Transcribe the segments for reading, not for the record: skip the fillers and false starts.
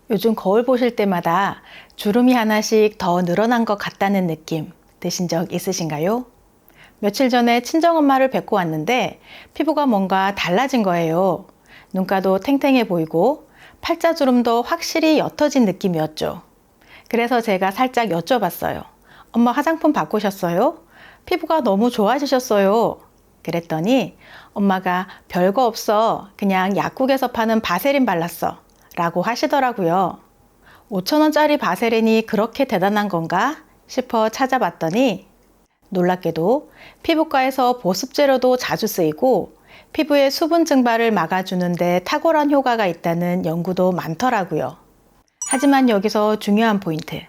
요즘 거울 보실 때마다 주름이 하나씩 더 늘어난 것 같다는 느낌 드신 적 있으신가요? 며칠 전에 친정엄마를 뵙고 왔는데 피부가 뭔가 달라진 거예요. 눈가도 탱탱해 보이고 팔자주름도 확실히 옅어진 느낌이었죠. 그래서 제가 살짝 여쭤봤어요. 엄마 화장품 바꾸셨어요? 피부가 너무 좋아지셨어요. 그랬더니 엄마가 별거 없어. 그냥 약국에서 파는 바세린 발랐어. 라고 하시더라고요. 5,000원짜리 바세린이 그렇게 대단한 건가 싶어 찾아봤더니 놀랍게도 피부과에서 보습제로도 자주 쓰이고 피부의 수분 증발을 막아주는데 탁월한 효과가 있다는 연구도 많더라고요. 하지만 여기서 중요한 포인트.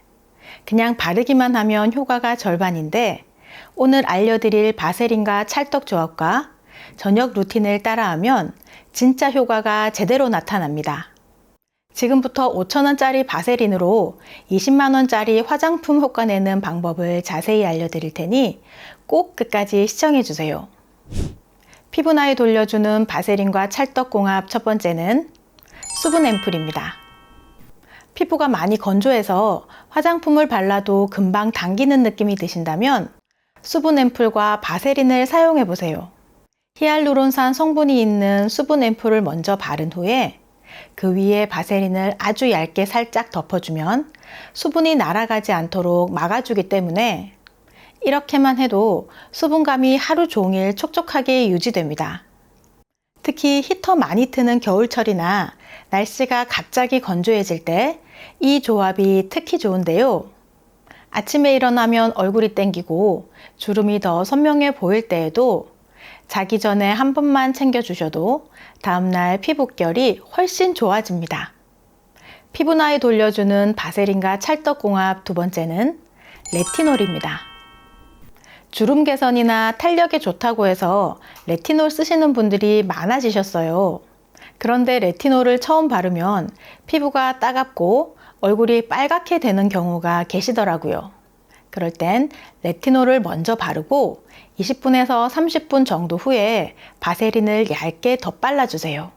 그냥 바르기만 하면 효과가 절반인데 오늘 알려드릴 바세린과 찰떡 조합과 저녁 루틴을 따라하면 진짜 효과가 제대로 나타납니다. 지금부터 5,000원짜리 바세린으로 20만원짜리 화장품 효과 내는 방법을 자세히 알려드릴 테니 꼭 끝까지 시청해주세요. 피부 나이 돌려주는 바세린과 찰떡궁합 첫 번째는 수분 앰플입니다. 피부가 많이 건조해서 화장품을 발라도 금방 당기는 느낌이 드신다면 수분 앰플과 바세린을 사용해보세요. 히알루론산 성분이 있는 수분 앰플을 먼저 바른 후에 그 위에 바세린을 아주 얇게 살짝 덮어주면 수분이 날아가지 않도록 막아주기 때문에 이렇게만 해도 수분감이 하루 종일 촉촉하게 유지됩니다. 특히 히터 많이 트는 겨울철이나 날씨가 갑자기 건조해질 때 이 조합이 특히 좋은데요. 아침에 일어나면 얼굴이 땡기고 주름이 더 선명해 보일 때에도 자기 전에 한 번만 챙겨주셔도 다음날 피부결이 훨씬 좋아집니다. 피부 나이 돌려주는 바세린과 찰떡궁합 두 번째는 레티놀입니다. 주름 개선이나 탄력에 좋다고 해서 레티놀 쓰시는 분들이 많아지셨어요. 그런데 레티놀을 처음 바르면 피부가 따갑고 얼굴이 빨갛게 되는 경우가 계시더라고요. 그럴 땐 레티놀을 먼저 바르고 20분에서 30분 정도 후에 바세린을 얇게 덧발라주세요.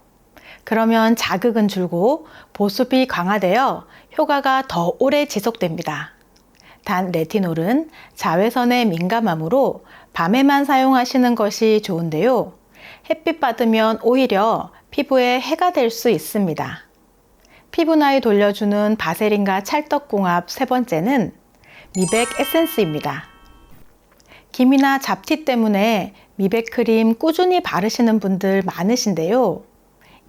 그러면 자극은 줄고 보습이 강화되어 효과가 더 오래 지속됩니다. 단 레티놀은 자외선에 민감하므로 밤에만 사용하시는 것이 좋은데요. 햇빛 받으면 오히려 피부에 해가 될 수 있습니다. 피부 나이 돌려주는 바세린과 찰떡궁합 세 번째는 미백 에센스입니다. 기미나 잡티 때문에 미백 크림 꾸준히 바르시는 분들 많으신데요.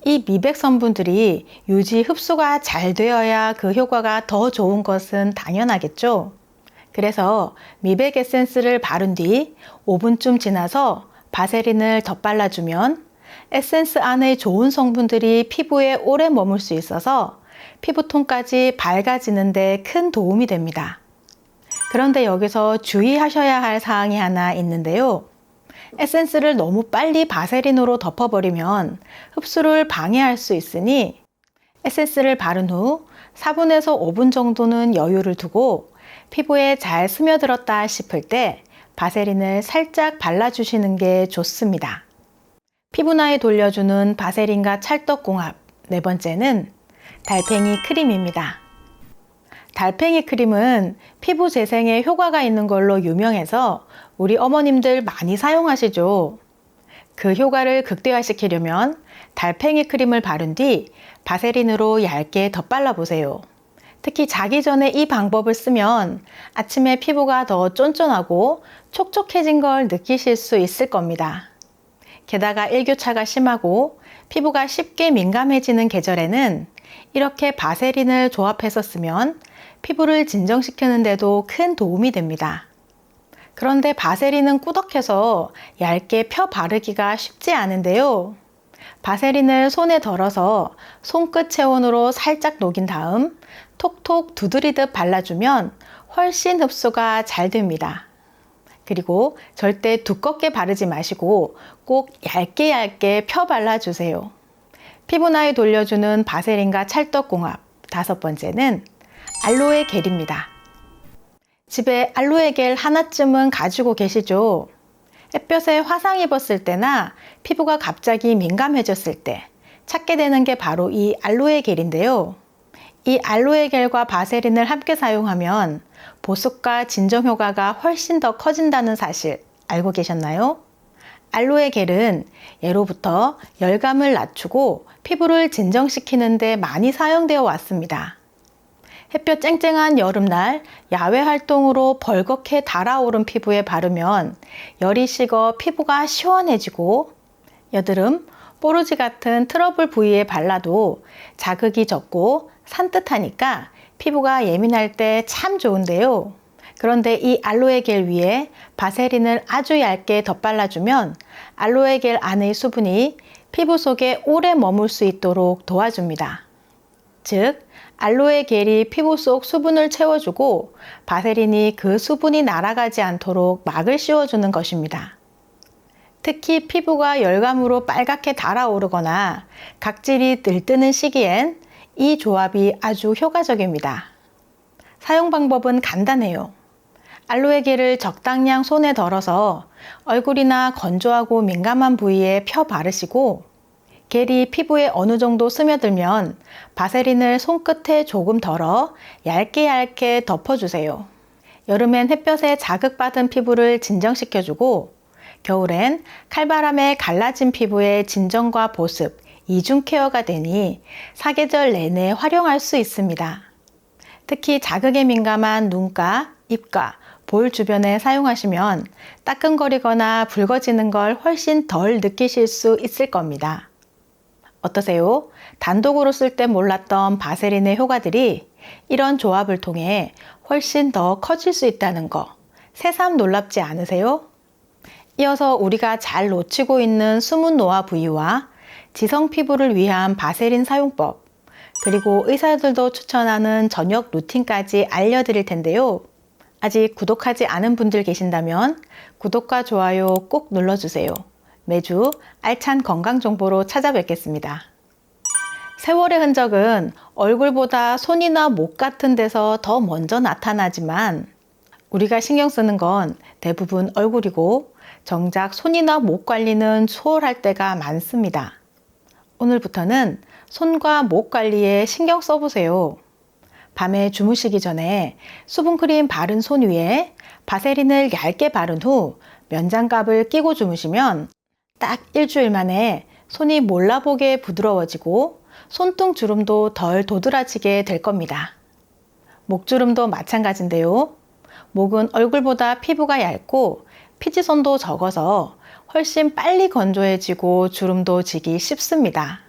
이 미백 성분들이 유지 흡수가 잘 되어야 그 효과가 더 좋은 것은 당연하겠죠. 그래서 미백 에센스를 바른 뒤 5분쯤 지나서 바세린을 덧발라주면 에센스 안의 좋은 성분들이 피부에 오래 머물 수 있어서 피부톤까지 밝아지는 데 큰 도움이 됩니다. 그런데 여기서 주의하셔야 할 사항이 하나 있는데요. 에센스를 너무 빨리 바세린으로 덮어버리면 흡수를 방해할 수 있으니 에센스를 바른 후 4분에서 5분 정도는 여유를 두고 피부에 잘 스며들었다 싶을 때 바세린을 살짝 발라주시는 게 좋습니다. 피부 나이 돌려주는 바세린과 찰떡궁합 네 번째는 달팽이 크림입니다. 달팽이 크림은 피부 재생에 효과가 있는 걸로 유명해서 우리 어머님들 많이 사용하시죠. 그 효과를 극대화시키려면 달팽이 크림을 바른 뒤 바세린으로 얇게 덧발라 보세요. 특히 자기 전에 이 방법을 쓰면 아침에 피부가 더 쫀쫀하고 촉촉해진 걸 느끼실 수 있을 겁니다. 게다가 일교차가 심하고 피부가 쉽게 민감해지는 계절에는 이렇게 바세린을 조합해서 쓰면 피부를 진정시키는 데도 큰 도움이 됩니다. 그런데 바세린은 꾸덕해서 얇게 펴 바르기가 쉽지 않은데요. 바세린을 손에 덜어서 손끝 체온으로 살짝 녹인 다음 톡톡 두드리듯 발라주면 훨씬 흡수가 잘 됩니다. 그리고 절대 두껍게 바르지 마시고 꼭 얇게 펴 발라주세요. 피부 나이 돌려주는 바세린과 찰떡궁합 다섯 번째는 알로에 겔입니다. 집에 알로에 겔 하나쯤은 가지고 계시죠? 햇볕에 화상 입었을 때나 피부가 갑자기 민감해졌을 때 찾게 되는 게 바로 이 알로에 겔인데요. 이 알로에 겔과 바세린을 함께 사용하면 보습과 진정 효과가 훨씬 더 커진다는 사실 알고 계셨나요? 알로에 겔은 예로부터 열감을 낮추고 피부를 진정시키는 데 많이 사용되어 왔습니다. 햇볕 쨍쨍한 여름날 야외 활동으로 벌겋게 달아오른 피부에 바르면 열이 식어 피부가 시원해지고, 여드름, 뽀루지 같은 트러블 부위에 발라도 자극이 적고 산뜻하니까 피부가 예민할 때 참 좋은데요. 그런데 이 알로에 겔 위에 바세린을 아주 얇게 덧발라주면 알로에 겔 안의 수분이 피부 속에 오래 머물 수 있도록 도와줍니다. 즉, 알로에 겔이 피부 속 수분을 채워주고 바세린이 그 수분이 날아가지 않도록 막을 씌워주는 것입니다. 특히 피부가 열감으로 빨갛게 달아오르거나 각질이 들뜨는 시기엔 이 조합이 아주 효과적입니다. 사용 방법은 간단해요. 알로에 겔을 적당량 손에 덜어서 얼굴이나 건조하고 민감한 부위에 펴 바르시고, 겔이 피부에 어느 정도 스며들면 바세린을 손끝에 조금 덜어 얇게 덮어주세요. 여름엔 햇볕에 자극받은 피부를 진정시켜주고, 겨울엔 칼바람에 갈라진 피부의 진정과 보습, 이중 케어가 되니 사계절 내내 활용할 수 있습니다. 특히 자극에 민감한 눈가, 입가, 볼 주변에 사용하시면 따끔거리거나 붉어지는 걸 훨씬 덜 느끼실 수 있을 겁니다. 어떠세요? 단독으로 쓸 때 몰랐던 바세린의 효과들이 이런 조합을 통해 훨씬 더 커질 수 있다는 거 새삼 놀랍지 않으세요? 이어서 우리가 잘 놓치고 있는 숨은 노화 부위와 지성 피부를 위한 바세린 사용법, 그리고 의사들도 추천하는 저녁 루틴까지 알려드릴 텐데요. 아직 구독하지 않은 분들 계신다면 구독과 좋아요 꼭 눌러주세요. 매주 알찬 건강 정보로 찾아뵙겠습니다. 세월의 흔적은 얼굴보다 손이나 목 같은 데서 더 먼저 나타나지만 우리가 신경 쓰는 건 대부분 얼굴이고 정작 손이나 목 관리는 소홀할 때가 많습니다. 오늘부터는 손과 목 관리에 신경 써보세요. 밤에 주무시기 전에 수분크림 바른 손 위에 바세린을 얇게 바른 후 면장갑을 끼고 주무시면 딱 일주일 만에 손이 몰라보게 부드러워지고 손등 주름도 덜 도드라지게 될 겁니다. 목주름도 마찬가지인데요. 목은 얼굴보다 피부가 얇고 피지선도 적어서 훨씬 빨리 건조해지고 주름도 지기 쉽습니다.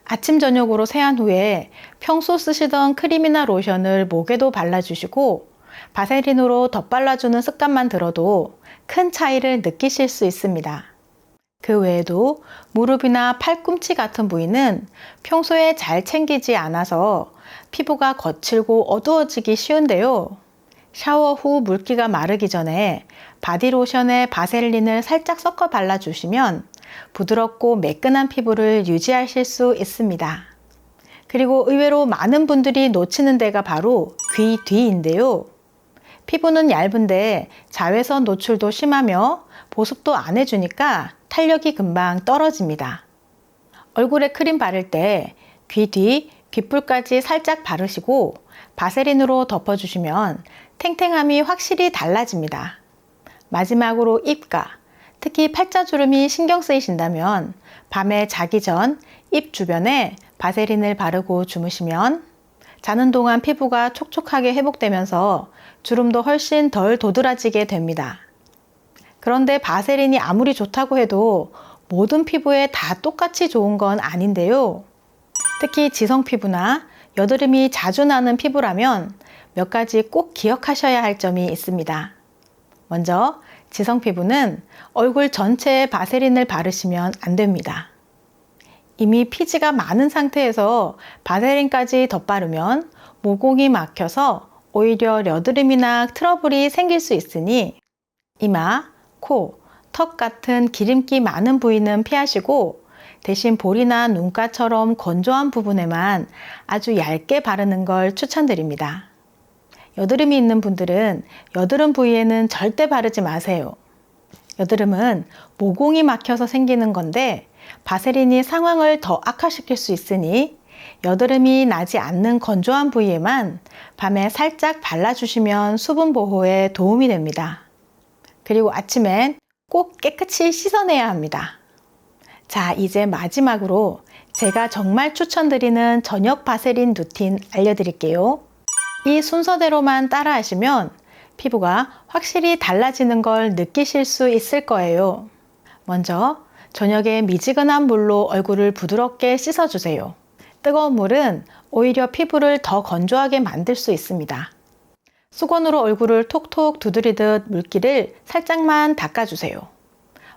아침 저녁으로 세안 후에 평소 쓰시던 크림이나 로션을 목에도 발라주시고 바세린으로 덧발라주는 습관만 들어도 큰 차이를 느끼실 수 있습니다. 그 외에도 무릎이나 팔꿈치 같은 부위는 평소에 잘 챙기지 않아서 피부가 거칠고 어두워지기 쉬운데요. 샤워 후 물기가 마르기 전에 바디로션에 바세린을 살짝 섞어 발라주시면 부드럽고 매끈한 피부를 유지하실 수 있습니다. 그리고 의외로 많은 분들이 놓치는 데가 바로 귀 뒤인데요. 피부는 얇은데 자외선 노출도 심하며 보습도 안 해주니까 탄력이 금방 떨어집니다. 얼굴에 크림 바를 때 귀 뒤, 귓불까지 살짝 바르시고 바세린으로 덮어주시면 탱탱함이 확실히 달라집니다. 마지막으로 입가, 특히 팔자주름이 신경 쓰이신다면 밤에 자기 전 입 주변에 바세린을 바르고 주무시면 자는 동안 피부가 촉촉하게 회복되면서 주름도 훨씬 덜 도드라지게 됩니다. 그런데 바세린이 아무리 좋다고 해도 모든 피부에 다 똑같이 좋은 건 아닌데요. 특히 지성 피부나 여드름이 자주 나는 피부라면 몇 가지 꼭 기억하셔야 할 점이 있습니다. 먼저 지성 피부는 얼굴 전체에 바세린을 바르시면 안 됩니다. 이미 피지가 많은 상태에서 바세린까지 덧바르면 모공이 막혀서 오히려 여드름이나 트러블이 생길 수 있으니 이마, 코, 턱 같은 기름기 많은 부위는 피하시고 대신 볼이나 눈가처럼 건조한 부분에만 아주 얇게 바르는 걸 추천드립니다. 여드름이 있는 분들은 여드름 부위에는 절대 바르지 마세요. 여드름은 모공이 막혀서 생기는 건데 바세린이 상황을 더 악화시킬 수 있으니 여드름이 나지 않는 건조한 부위에만 밤에 살짝 발라주시면 수분 보호에 도움이 됩니다. 그리고 아침엔 꼭 깨끗이 씻어내야 합니다. 자, 이제 마지막으로 제가 정말 추천드리는 저녁 바세린 루틴 알려드릴게요. 이 순서대로만 따라하시면 피부가 확실히 달라지는 걸 느끼실 수 있을 거예요. 먼저 저녁에 미지근한 물로 얼굴을 부드럽게 씻어주세요. 뜨거운 물은 오히려 피부를 더 건조하게 만들 수 있습니다. 수건으로 얼굴을 톡톡 두드리듯 물기를 살짝만 닦아주세요.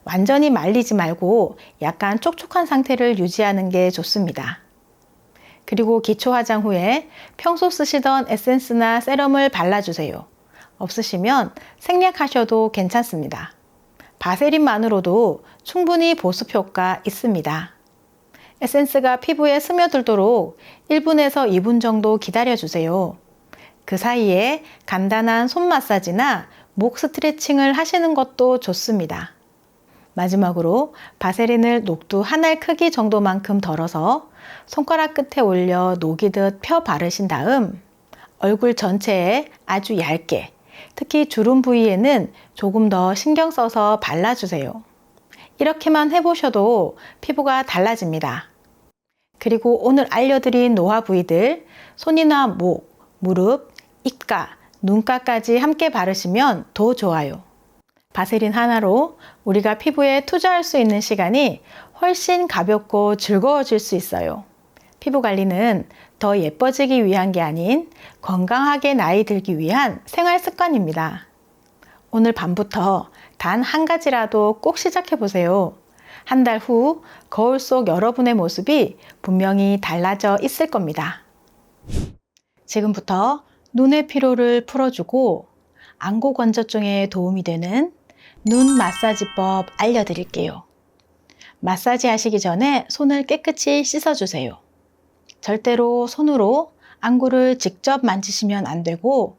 완전히 말리지 말고 약간 촉촉한 상태를 유지하는 게 좋습니다. 그리고 기초 화장 후에 평소 쓰시던 에센스나 세럼을 발라주세요. 없으시면 생략하셔도 괜찮습니다. 바세린만으로도 충분히 보습 효과 있습니다. 에센스가 피부에 스며들도록 1분에서 2분 정도 기다려주세요. 그 사이에 간단한 손 마사지나 목 스트레칭을 하시는 것도 좋습니다. 마지막으로 바세린을 녹두 한 알 크기 정도만큼 덜어서 손가락 끝에 올려 녹이듯 펴 바르신 다음 얼굴 전체에 아주 얇게, 특히 주름 부위에는 조금 더 신경 써서 발라주세요. 이렇게만 해보셔도 피부가 달라집니다. 그리고 오늘 알려드린 노화 부위들, 손이나 목, 무릎, 입가, 눈가까지 함께 바르시면 더 좋아요. 바세린 하나로 우리가 피부에 투자할 수 있는 시간이 훨씬 가볍고 즐거워질 수 있어요. 피부 관리는 더 예뻐지기 위한 게 아닌 건강하게 나이 들기 위한 생활 습관입니다. 오늘 밤부터 단 한 가지라도 꼭 시작해 보세요. 한 달 후 거울 속 여러분의 모습이 분명히 달라져 있을 겁니다. 지금부터 눈의 피로를 풀어주고 안구 건조증에 도움이 되는 눈 마사지법 알려드릴게요. 마사지 하시기 전에 손을 깨끗이 씻어주세요. 절대로 손으로 안구를 직접 만지시면 안 되고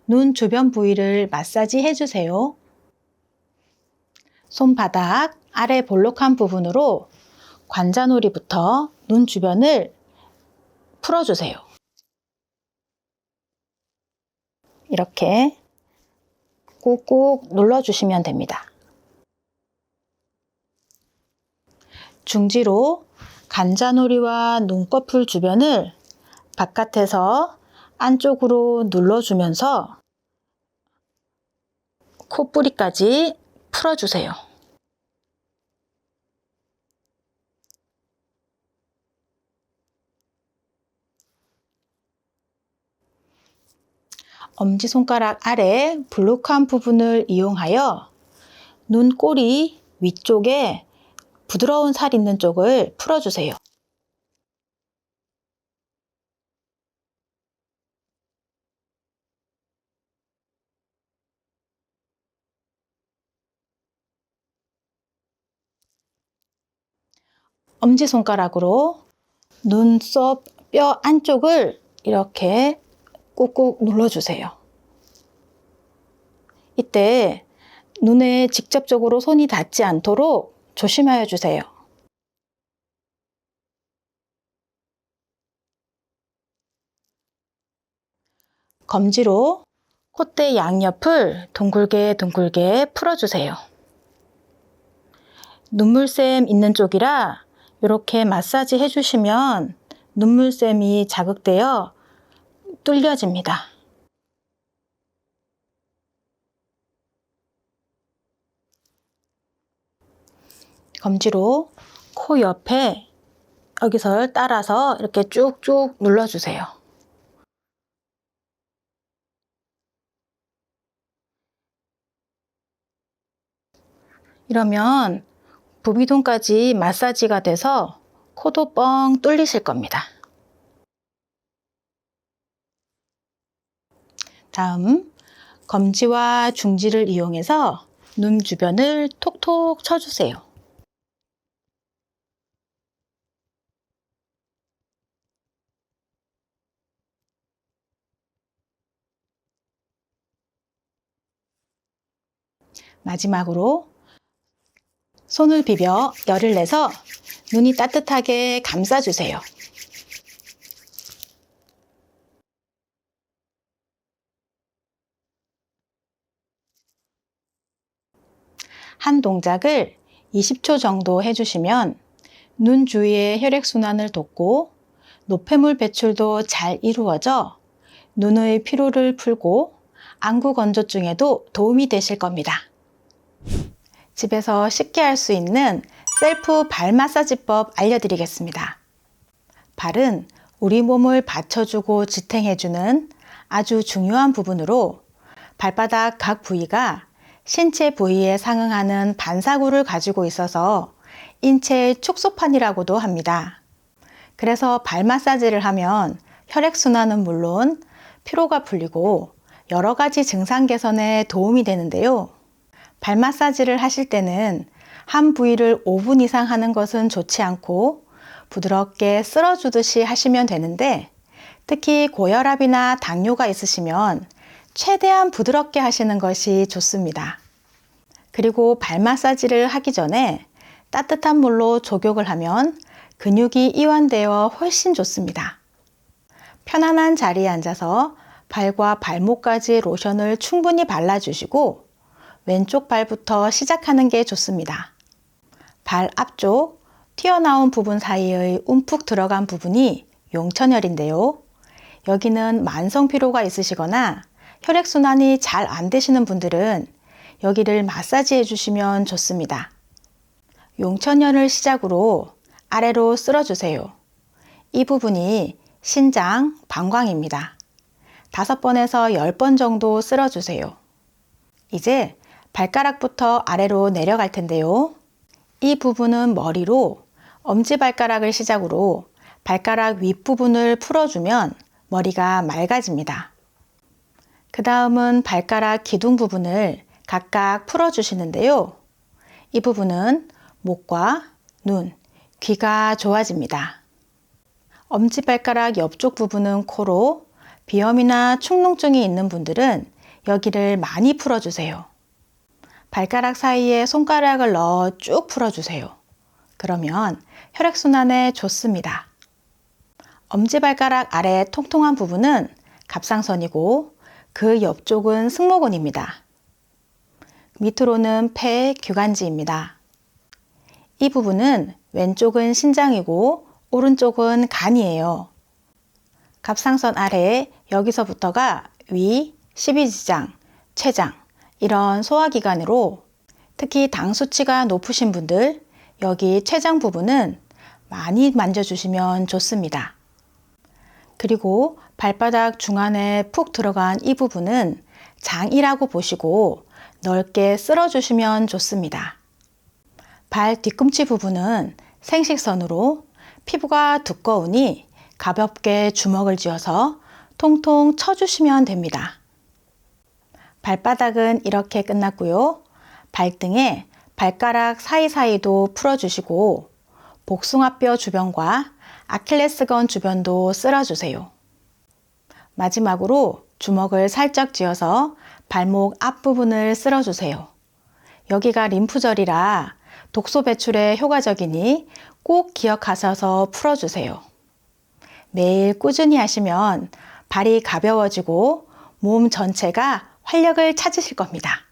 눈 주변 부위를 마사지 해주세요. 손바닥 아래 볼록한 부분으로 관자놀이부터 눈 주변을 풀어주세요. 이렇게 꾹꾹 눌러주시면 됩니다. 중지로 관자놀이와 눈꺼풀 주변을 바깥에서 안쪽으로 눌러주면서 콧부리까지 풀어주세요. 엄지손가락 아래 볼록한 부분을 이용하여 눈꼬리 위쪽에 부드러운 살 있는 쪽을 풀어주세요. 엄지손가락으로 눈썹 뼈 안쪽을 이렇게 꾹꾹 눌러주세요. 이때 눈에 직접적으로 손이 닿지 않도록 조심하여 주세요. 검지로 콧대 양옆을 둥글게 풀어주세요. 눈물샘 있는 쪽이라 이렇게 마사지 해주시면 눈물샘이 자극되어 뚫려집니다. 검지로 코 옆에 여기서 따라서 이렇게 쭉쭉 눌러주세요. 이러면 부비동까지 마사지가 돼서 코도 뻥 뚫리실 겁니다. 다음 검지와 중지를 이용해서 눈 주변을 톡톡 쳐주세요. 마지막으로 손을 비벼 열을 내서 눈이 따뜻하게 감싸주세요. 한 동작을 20초 정도 해주시면 눈 주위의 혈액순환을 돕고 노폐물 배출도 잘 이루어져 눈의 피로를 풀고 안구 건조증에도 도움이 되실 겁니다. 집에서 쉽게 할 수 있는 셀프 발 마사지법 알려드리겠습니다. 발은 우리 몸을 받쳐주고 지탱해주는 아주 중요한 부분으로 발바닥 각 부위가 신체 부위에 상응하는 반사구를 가지고 있어서 인체의 축소판이라고도 합니다. 그래서 발 마사지를 하면 혈액순환은 물론 피로가 풀리고 여러 가지 증상 개선에 도움이 되는데요. 발 마사지를 하실 때는 한 부위를 5분 이상 하는 것은 좋지 않고 부드럽게 쓸어주듯이 하시면 되는데 특히 고혈압이나 당뇨가 있으시면 최대한 부드럽게 하시는 것이 좋습니다. 그리고 발 마사지를 하기 전에 따뜻한 물로 족욕을 하면 근육이 이완되어 훨씬 좋습니다. 편안한 자리에 앉아서 발과 발목까지 로션을 충분히 발라주시고 왼쪽 발부터 시작하는 게 좋습니다. 발 앞쪽 튀어나온 부분 사이의 움푹 들어간 부분이 용천혈인데요. 여기는 만성 피로가 있으시거나 혈액순환이 잘 안 되시는 분들은 여기를 마사지해 주시면 좋습니다. 용천혈을 시작으로 아래로 쓸어주세요. 이 부분이 신장, 방광입니다. 5번에서 10번 정도 쓸어주세요. 이제 발가락부터 아래로 내려갈 텐데요. 이 부분은 머리로 엄지발가락을 시작으로 발가락 윗부분을 풀어주면 머리가 맑아집니다. 그 다음은 발가락 기둥 부분을 각각 풀어주시는데요. 이 부분은 목과 눈, 귀가 좋아집니다. 엄지발가락 옆쪽 부분은 코로 비염이나 축농증이 있는 분들은 여기를 많이 풀어주세요. 발가락 사이에 손가락을 넣어 쭉 풀어주세요. 그러면 혈액순환에 좋습니다. 엄지발가락 아래 통통한 부분은 갑상선이고 그 옆쪽은 승모근입니다. 밑으로는 폐, 규관지입니다. 이 부분은 왼쪽은 신장이고 오른쪽은 간이에요. 갑상선 아래 여기서부터가 위, 십이지장, 췌장 이런 소화기관으로 특히 당 수치가 높으신 분들 여기 췌장 부분은 많이 만져주시면 좋습니다. 그리고 발바닥 중안에 푹 들어간 이 부분은 장이라고 보시고 넓게 쓸어주시면 좋습니다. 발 뒤꿈치 부분은 생식선으로 피부가 두꺼우니 가볍게 주먹을 쥐어서 통통 쳐주시면 됩니다. 발바닥은 이렇게 끝났고요. 발등에 발가락 사이사이도 풀어주시고 복숭아뼈 주변과 아킬레스건 주변도 쓸어주세요. 마지막으로 주먹을 살짝 쥐어서 발목 앞부분을 쓸어주세요. 여기가 림프절이라 독소 배출에 효과적이니 꼭 기억하셔서 풀어주세요. 매일 꾸준히 하시면 발이 가벼워지고 몸 전체가 활력을 찾으실 겁니다.